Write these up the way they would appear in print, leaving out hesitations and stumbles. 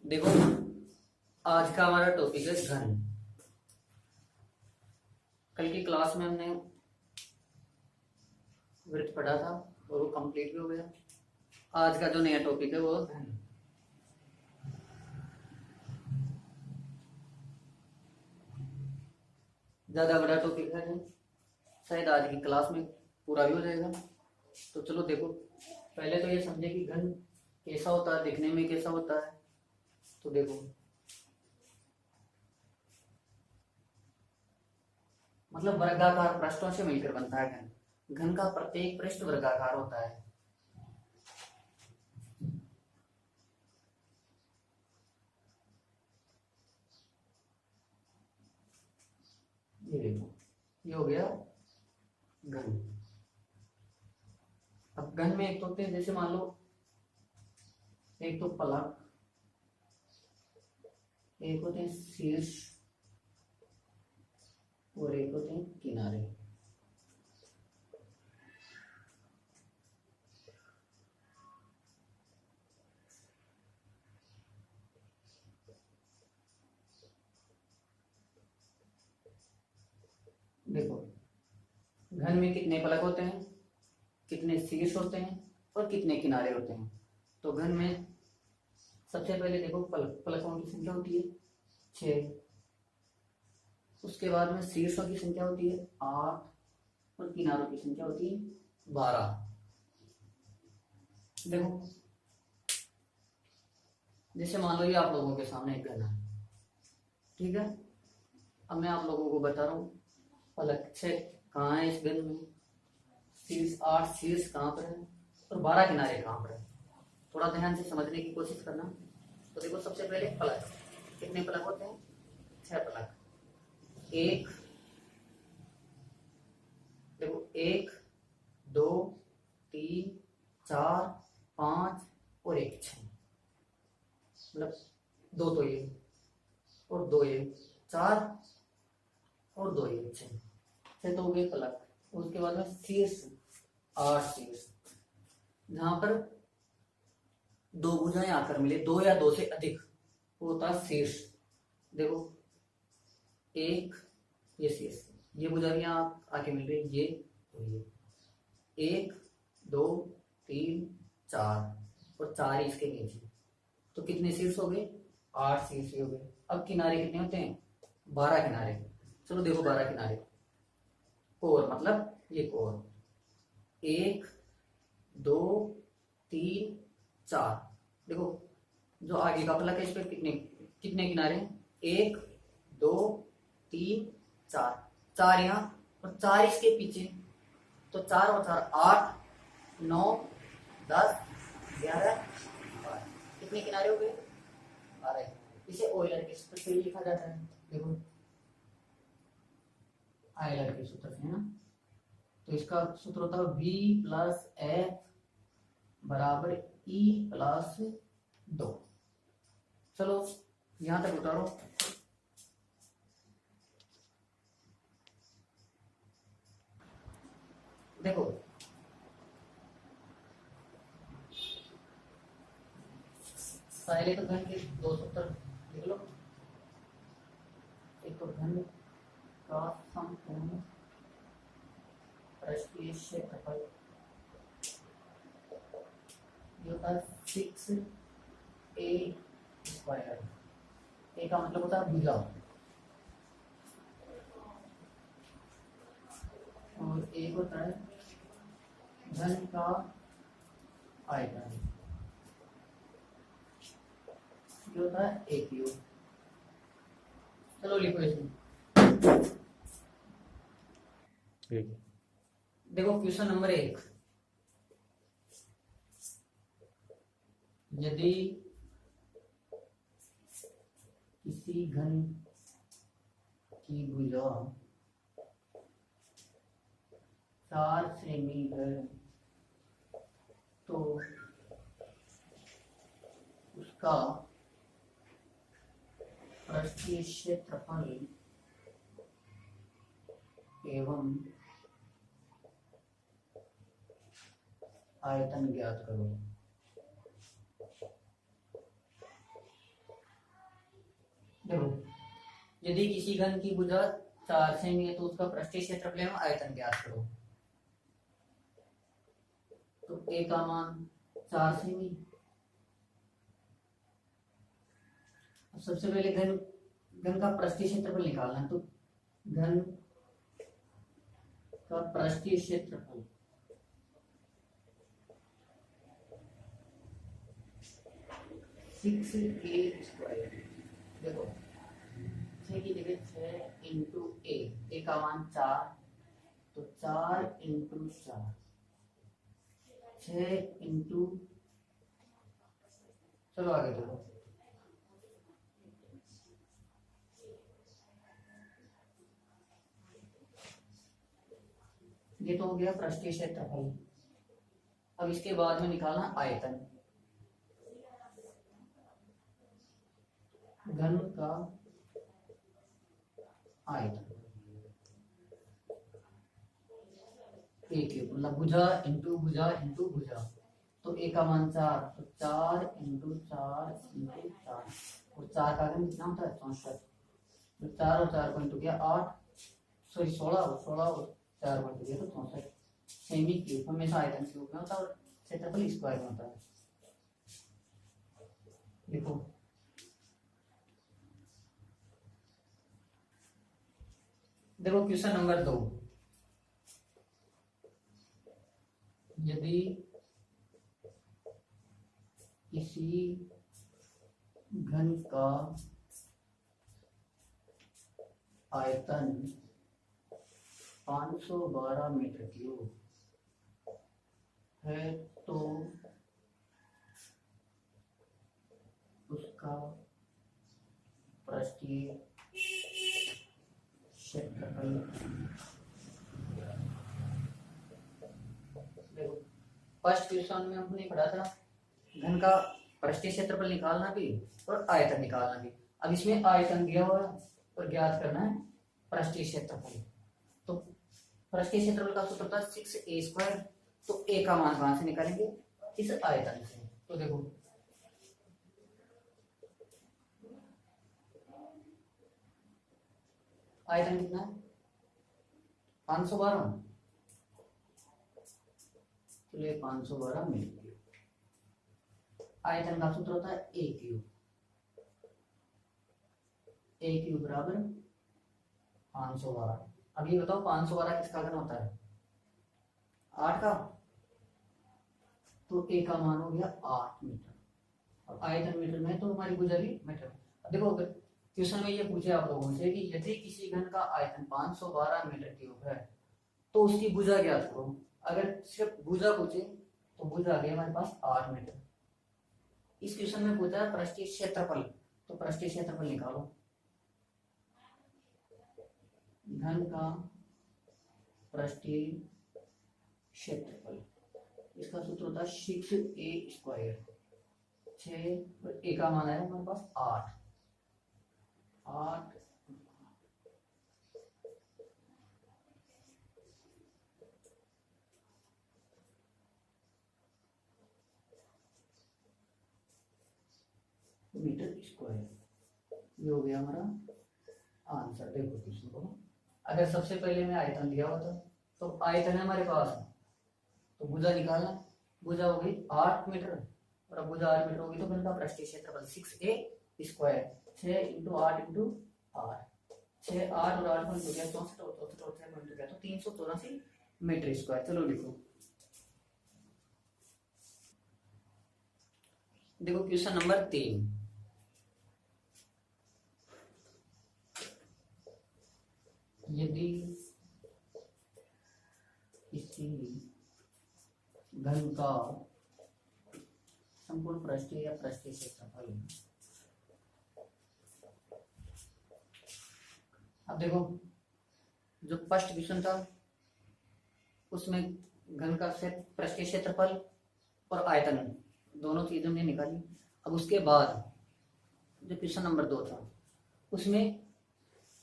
देखो, आज का हमारा टॉपिक है घन। कल की क्लास में हमने वृत्त पढ़ा था और वो कंप्लीट भी हो गया। आज का जो नया टॉपिक है वो घन। ज्यादा बड़ा टॉपिक है, शायद आज की क्लास में पूरा भी हो जाएगा। तो चलो देखो, पहले तो ये समझे कि घन कैसा होता है, दिखने में कैसा होता है। तो देखो, मतलब वर्गाकार पृष्ठों से मिलकर बनता है घन। घन का प्रत्येक पृष्ठ वर्गाकार होता है। ये देखो, ये हो गया घन। अब घन में एक तो होते हैं, जैसे मान लो एक तो पलक, एक होते हैं शीर्ष और एक होते हैं किनारे। देखो, घन में कितने पलक होते हैं, कितने शीर्ष होते हैं और कितने किनारे होते हैं। तो घन में सबसे पहले देखो, पलकों की संख्या होती है 6। उसके बाद में शीर्षों की संख्या होती है 8 और किनारों की संख्या होती है 12। देखो, जैसे मान लो ये आप लोगों के सामने एक घन है, ठीक है। अब मैं आप लोगों को बता रहा हूँ पलक 6 कहाँ है इस घन में, शीर्ष 8 शीर्ष कहाँ पर है और 12 किनारे कहाँ पर है। थोड़ा ध्यान से समझने की कोशिश करना। तो देखो, सबसे पहले पलक, कितने पलक होते हैं, 6 पलक। एक, देखो 1 2 3 4 5 और 1 6, मतलब 2 तो ये और 2 ये 4 और 2 ये 6 तो हो गए पलक। उसके बाद में शीर्ष 8 शीर्ष, जहां पर 2 भुजाएं आकर मिले, 2 या 2 से अधिक, वो होता है शीर्ष। देखो, एक ये शीर्ष, ये भुजाएं आके मिल रही, ये और ये 1 2 3 4 और 4 इसके नीचे। तो कितने शीर्ष हो गए, 8 शीर्ष हो गए। अब किनारे कितने होते हैं, 12 किनारे। चलो देखो, 12 किनारे, कोर मतलब ये कोर 1 2 3 4। देखो, जो आगे का फलक है इस पर कितने कितने किनारे हैं, 1 2 3 4, 4 यहाँ और 4 इसके पीछे। तो 4 और 4 8 9 10 11 12, कितने किनारे हो गए, 12। इसे ऑयलर के सूत्र से लिखा जाता है। देखो, आयलर के सूत्र से ना, तो इसका सूत्र होता है v प्लस एफ बराबर ई प्लस 2। चलो यहां तक उतारो। देखो, पहले तो घन के 2 सूत्र लिख लो। एक तो घन का समकोण पृष्ठीय क्षेत्रफल, ये होता है 6a स्क्वायर। ए का मतलब होता है भुजा और एक होता है घन का आयतन, ये होता है एक क्यूब। चलो लिखो इसमें। देखो, क्वेश्चन नंबर 1, यदि किसी घन की भुजा 4 सेमी है तो उसका पृष्ठीय क्षेत्रफल एवं आयतन ज्ञात करो। देखो यदि किसी घन की भुजा 4 सेमी है तो उसका पृष्ठीय क्षेत्रफल एवं आयतन ज्ञात करो। तो ए का मान 4 सेमी। अब सबसे पहले घन घन का पृष्ठीय क्षेत्रफल निकालना है। तो घन का पृष्ठीय क्षेत्रफल 6a²। देखो 6 की जगह 6 इंटू ए का मान 4, तो 4 इंटू 4 6 इंटू, चलो आगे देखो, ये तो हो गया पृष्ठीय क्षेत्रफल। अब इसके बाद में निकालना आयतन। घन का आयतन एक मतलब भुजा इंटू भुजा इंटू भुजा। तो ए का मान 4, तो 4 इंटू 4 इंटू 4, और 4 का घन कितना होता है 64। तो 4 और 4 को इंटू किया 8, सॉरी 16 और 4 को इंटू किया तो 64 सेमी क्यूब। हमेशा आयतन क्यूब में होता है और क्षेत्रफल स्क्वायर में होता है। देखो देखो क्वेश्चन नंबर 2, यदि किसी घन का आयतन 512 मीटर क्यूब है तो उसका पृष्ठीय क्षेत्रफल। देखो फर्स्ट क्वेश्चन में हमने पढ़ा था घन का पृष्ठीय क्षेत्रफल निकालना भी और आयतन निकालना भी। अब इसमें आयतन दिया हुआ और ज्ञात करना है पृष्ठीय क्षेत्रफल। तो पृष्ठीय क्षेत्रफल का सूत्र था 6a²। तो a का मान कहां से निकालेंगे, इस आयतन से। तो देखो आयतन कितना है 512, चलिए 512 मीटर क्यूब। आयतन का सूत्र होता है a क्यूब। a क्यूब बराबर 512। अब ये बताओ 512 किसका घन होता है 8 का। तो a का मान हो गया 8 मीटर और आयतन मीटर में, तो हमारी भुजा भी मीटर। अब देखो अगर क्वेश्चन में ये पूछे आप लोगों से कि यदि किसी घन का आयतन 512 मीटर क्यूब है तो उसकी भुजा ज्ञात करो। अगर सिर्फ भुजा पूछे तो भुजा आ गई हमारे पास 8 मीटर। इस क्वेश्चन में पूछा है पृष्ठीय क्षेत्रफल, तो पृष्ठीय क्षेत्रफल निकालो। घन का पृष्ठीय क्षेत्रफल, इसका सूत्र होता है 6a²। 6 और a का मान है हमारे पास 8 मीटर स्क्वायर। ये हो गया हमारा आंसर। देखो क्वेश्चन को, अगर सबसे पहले में आयतन दिया हुआ था तो आयतन है हमारे पास, तो भुजा निकालना। भुजा हो गई 8 मीटर और अब भुजा 8 मीटर होगी तो घन का पृष्ठीय क्षेत्रफल 6a²। 6 इंटू 8 इंटू 8, 6 8 और 8 हो गया 64 और 64 और 6 हो गया तो 384 मीटर स्क्वायर। चलो लिखो। देखो क्वेश्चन नंबर 3, यदि किसी घन का संपूर्ण पृष्ठीय या पृष्ठीय क्षेत्रफल। अब देखो जो फर्स्ट क्वेश्चन था उसमें घन का पृष्ठीय क्षेत्रफल और आयतन दोनों चीजें हमने निकाली। अब उसके बाद जो क्वेश्चन नंबर 2 था उसमें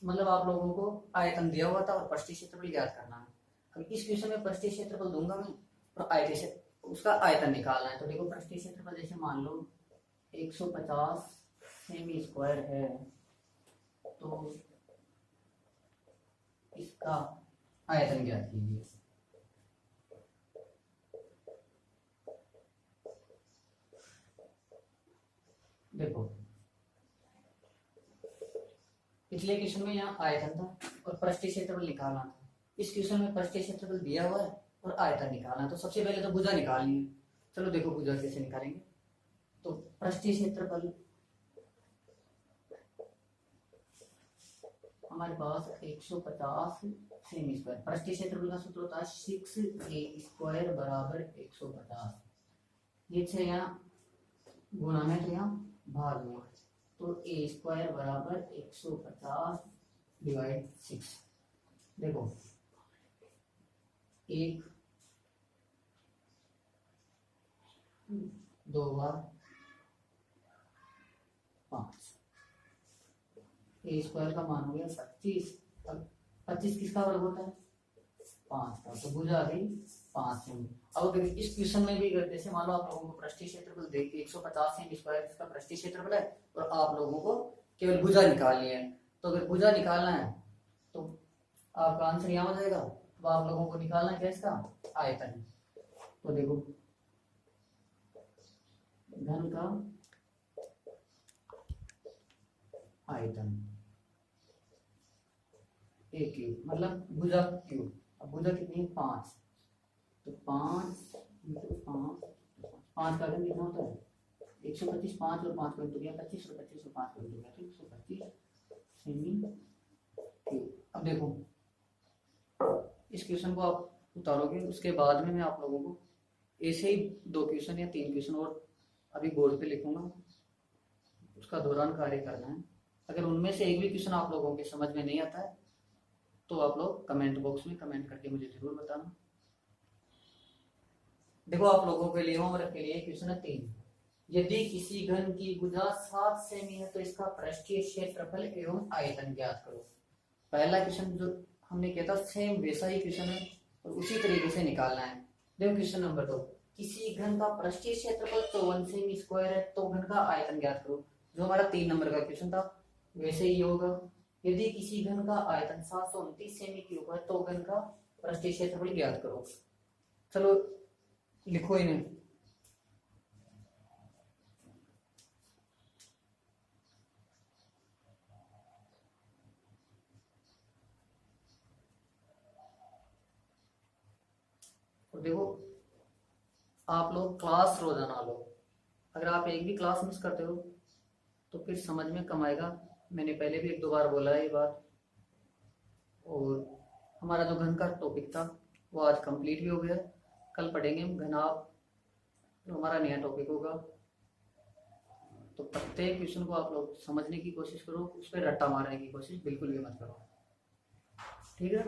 मतलब आप लोगों को आयतन दिया हुआ था और पृष्ठीय क्षेत्रफल ज्ञात करना है। अब इस क्वेश्चन में पृष्ठीय क्षेत्रफल दूंगा मैं और आयतन उसका आयतन निकालना है। तो देखो पृष्ठीय क्षेत्रफल जैसे मान लो 150 सेमी स्क्वायर है तो इसका आयतन ज्ञात कीजिए। देखो पिछले क्वेश्चन में यहाँ आयतन था और पृष्ठीय क्षेत्रफल निकालना था। इस क्वेश्चन में पृष्ठीय क्षेत्रफल दिया हुआ है और आयतन निकालना है। तो सबसे पहले तो भुजा निकालनी है। चलो देखो भुजा कैसे निकालेंगे। तो पृष्ठीय क्षेत्रफल हमारे पास 150 सेमी स्क्वायर। पृष्ठीय क्षेत्रफल का सूत्र होता है 6a स्क्वायर बराबर 150। ये 6 यहाँ गुणा में तो यहाँ भाग में, तो a स्क्वायर बराबर 150 डिवाइड 6। देखो 1 2 बार 5। ए स्क्वायर का मान हो गया 25। अब 25 किसका वर्ग होता है? 5 का। तो भुजा आ गई 5 सेमी। अब अगर इस क्वेश्चन में भी अगर जैसे मान लो आप लोगों को पृष्ठीय क्षेत्रफल दे के 150 सेमी स्क्वायर इसका पृष्ठीय क्षेत्रफल है और आप लोगों को केवल भुजा निकालनी है। तो अगर भुजा निकालना है तो आपका आंसर यहाँ हो जाएगा। तो आप लोगों को निकालना है क्या इसका? आयतन। तो देखो घन का आयतन ए क्यूब मतलब भुजा क्यूब। अब भुजा कितनी है? 5। तो 5 इंटू 5 का घन कितना होता है? 125। 5 और 5 को इंटू किया 25 और 25 और 5 को इंटू किया तो 125 सेमी क्यूब। अब देखो इस क्वेश्चन को आप उतारोगे, उसके बाद में मैं आप लोगों को ऐसे ही 2 क्वेश्चन या 3 क्वेश्चन और अभी बोर्ड पे लिखूंगा, उसका दौरान कार्य करना है। अगर उनमें से एक भी क्वेश्चन आप लोगों के समझ में नहीं आता है तो आप लोग कमेंट बॉक्स में कमेंट करके मुझे जरूर बताना। देखो आप लोगों के लिए होमवर्क के लिए क्वेश्चन है 3। यदि किसी घन की भुजा 7 सेमी है तो इसका पृष्ठीय क्षेत्रफल एवं आयतन ज्ञात करो। पहला क्वेश्चन जो हमने किया था सेम वैसा ही क्वेश्चन है और उसी तरीके से निकालना है। देखो क्वेश्चन नंबर 2, किसी घन का पृष्ठीय क्षेत्रफल 54 सेमी स्क्वायर है तो घन का आयतन ज्ञात करो। जो हमारा 3 नंबर का क्वेश्चन था वैसे ही होगा। यदि किसी घन का आयतन 729 सेमी क्यूब है तो घन का पृष्ठीय क्षेत्रफल ज्ञात करो। चलो लिखो इन्हें। और देखो आप लोग क्लास रोजाना लो। अगर आप एक भी क्लास मिस करते हो तो फिर समझ में कम आएगा। मैंने पहले भी 1-2 बार बोला है ये बात। और हमारा जो घन का टॉपिक था वो आज कंप्लीट भी हो गया। कल पढ़ेंगे हम घनाभ, जो हमारा नया टॉपिक होगा। तो प्रत्येक क्वेश्चन को आप लोग समझने की कोशिश करो, उस पर रट्टा मारने की कोशिश बिल्कुल भी मत करो। ठीक है।